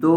2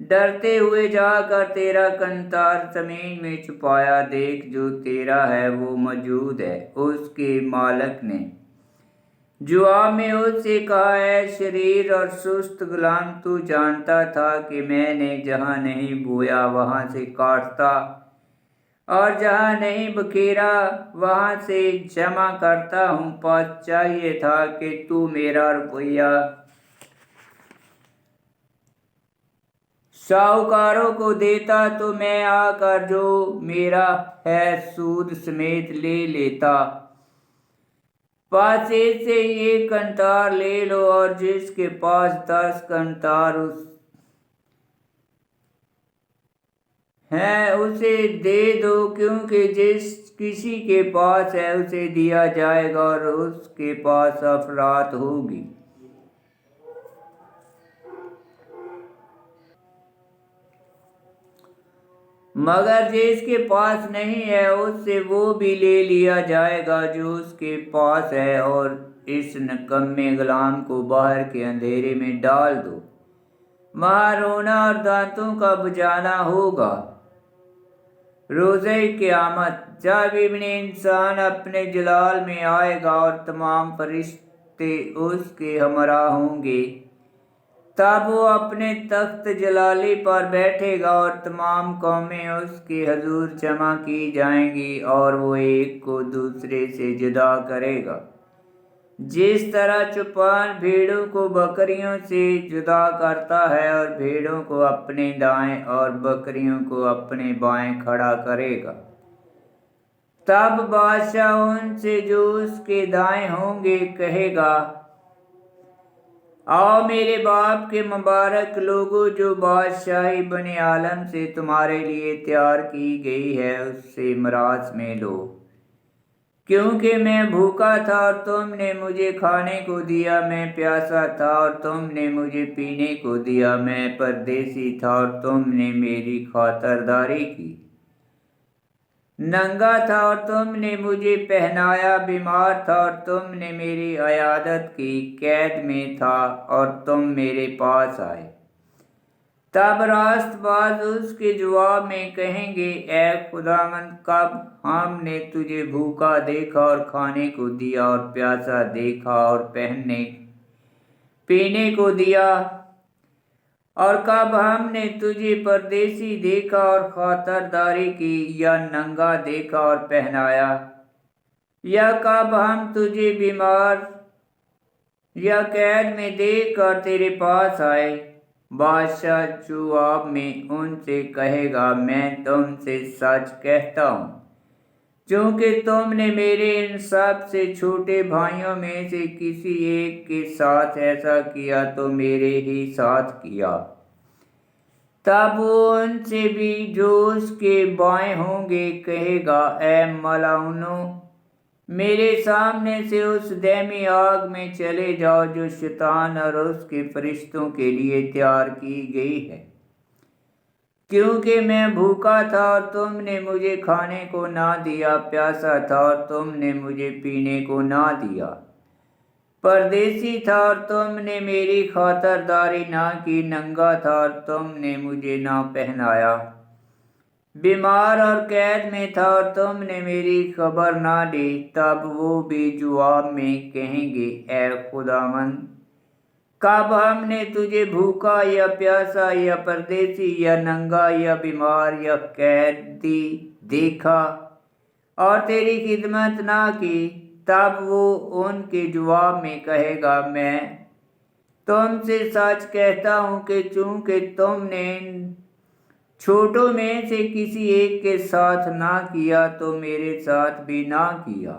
ڈرتے ہوئے جا کر تیرا کنتار زمین میں چھپایا، دیکھ جو تیرا ہے وہ موجود ہے۔ اس کے مالک نے جواب میں اس سے کہا، اے شریر اور سست غلام، تو جانتا تھا کہ میں نے جہاں نہیں بویا وہاں سے کاٹتا اور جہاں نہیں بکھیرا وہاں سے جمع کرتا ہوں۔ پس چاہیے تھا کہ تو میرا روپیہ شاہکاروں کو دیتا تو میں آ کر جو میرا ہے سود سمیت لے لیتا۔ پس اس سے یہ کنتار لے لو اور جس کے پاس 10 کنتار ہے اسے دے دو، کیونکہ جس کسی کے پاس ہے اسے دیا جائے گا اور اس کے پاس افراط ہوگی۔ مگر جس کے پاس نہیں ہے اس سے وہ بھی لے لیا جائے گا جو اس کے پاس ہے، اور اس نکمے غلام کو باہر کے اندھیرے میں ڈال دو، وہاں رونا اور دانتوں کا بجانا ہوگا۔ روزہ قیامت، جب ابن انسان اپنے جلال میں آئے گا اور تمام فرشتے اس کے ہمراہ ہوں گے، تب وہ اپنے تخت جلالی پر بیٹھے گا اور تمام قومیں اس کے حضور جمع کی جائیں گی، اور وہ ایک کو دوسرے سے جدا کرے گا، جس طرح چوپان بھیڑوں کو بکریوں سے جدا کرتا ہے، اور بھیڑوں کو اپنے دائیں اور بکریوں کو اپنے بائیں کھڑا کرے گا۔ تب بادشاہ ان سے جو اس کے دائیں ہوں گے کہے گا، آؤ میرے باپ کے مبارک لوگو، جو بادشاہی بنی عالم سے تمہارے لیے تیار کی گئی ہے اس سے میراث میں لو، کیونکہ میں بھوکا تھا اور تم نے مجھے کھانے کو دیا، میں پیاسا تھا اور تم نے مجھے پینے کو دیا، میں پردیسی تھا اور تم نے میری خاطرداری کی، ننگا تھا اور تم نے مجھے پہنایا، بیمار تھا اور تم نے میری عیادت کی، قید میں تھا اور تم میرے پاس آئے۔ تب راست باز اس کے جواب میں کہیں گے، اے خداوند، کب ہم نے تجھے بھوکا دیکھا اور کھانے کو دیا، اور پیاسا دیکھا اور پہننے پینے کو دیا، اور کب ہم نے تجھے پردیسی دیکھا اور خاطرداری کی، یا ننگا دیکھا اور پہنایا، یا کب ہم تجھے بیمار یا قید میں دیکھ کر تیرے پاس آئے؟ بادشاہ جواب میں ان سے کہے گا، میں تم سے سچ کہتا ہوں، چونکہ تم نے میرے ان سب سے چھوٹے بھائیوں میں سے کسی ایک کے ساتھ ایسا کیا تو میرے ہی ساتھ کیا۔ تب وہ ان سے بھی جو اس کے بائیں ہوں گے کہے گا، اے ملعونوں، میرے سامنے سے اس دائمی آگ میں چلے جاؤ جو شیطان اور اس کے فرشتوں کے لیے تیار کی گئی ہے، کیونکہ میں بھوکا تھا اور تم نے مجھے کھانے کو نہ دیا، پیاسا تھا اور تم نے مجھے پینے کو نہ دیا، پردیسی تھا اور تم نے میری خاطرداری نہ کی، ننگا تھا اور تم نے مجھے نہ پہنایا، بیمار اور قید میں تھا اور تم نے میری خبر نہ لی۔ تب وہ بھی جواب میں کہیں گے، اے خداوند، کب ہم نے تجھے بھوکا یا پیاسا یا پردیسی یا ننگا یا بیمار یا قیدی دیکھا اور تیری خدمت نہ کی؟ تب وہ ان کے جواب میں کہے گا، میں تم سے سچ کہتا ہوں کہ چونکہ تم نے ان چھوٹوں میں سے کسی ایک کے ساتھ نہ کیا تو میرے ساتھ بھی نہ کیا۔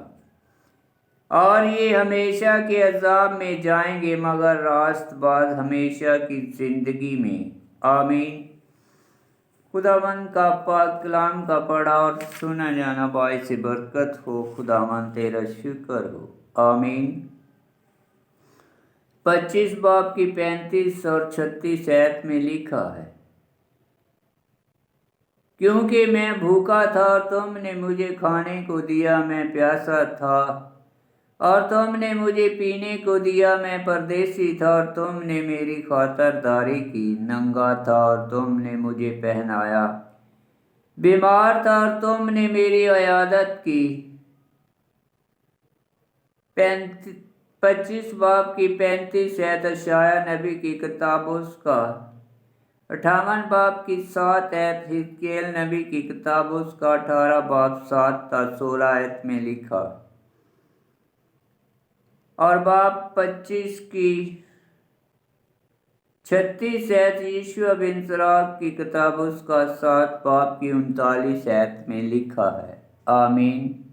اور یہ ہمیشہ کے عذاب میں جائیں گے، مگر راست باز ہمیشہ کی زندگی میں۔ آمین۔ خداوند کا پاک کلام کا پڑھا اور سنا جانا باعث برکت ہو۔ خداوند تیرا شکر ہو۔ آمین۔ 25 باب کی 35 اور 36 آیت میں لکھا ہے، کیونکہ میں بھوکا تھا اور تم نے مجھے کھانے کو دیا، میں پیاسا تھا اور تم نے مجھے پینے کو دیا، میں پردیسی تھا اور تم نے میری خاطرداری کی، ننگا تھا اور تم نے مجھے پہنایا، بیمار تھا اور تم نے میری عیادت کی۔ 25 باب کی 35 آیت اشعیاء نبی کی کتاب اس کا، 58 باب کی 7 آیت حزقیل نبی کی کتاب اس کا، 18 باب 7 تا 16 آیت میں لکھا، اور باب 25 کی 36 آیت یشوع بن سراق کی کتاب اس کا 7 باب کی 39 آیت میں لکھا ہے۔ آمین۔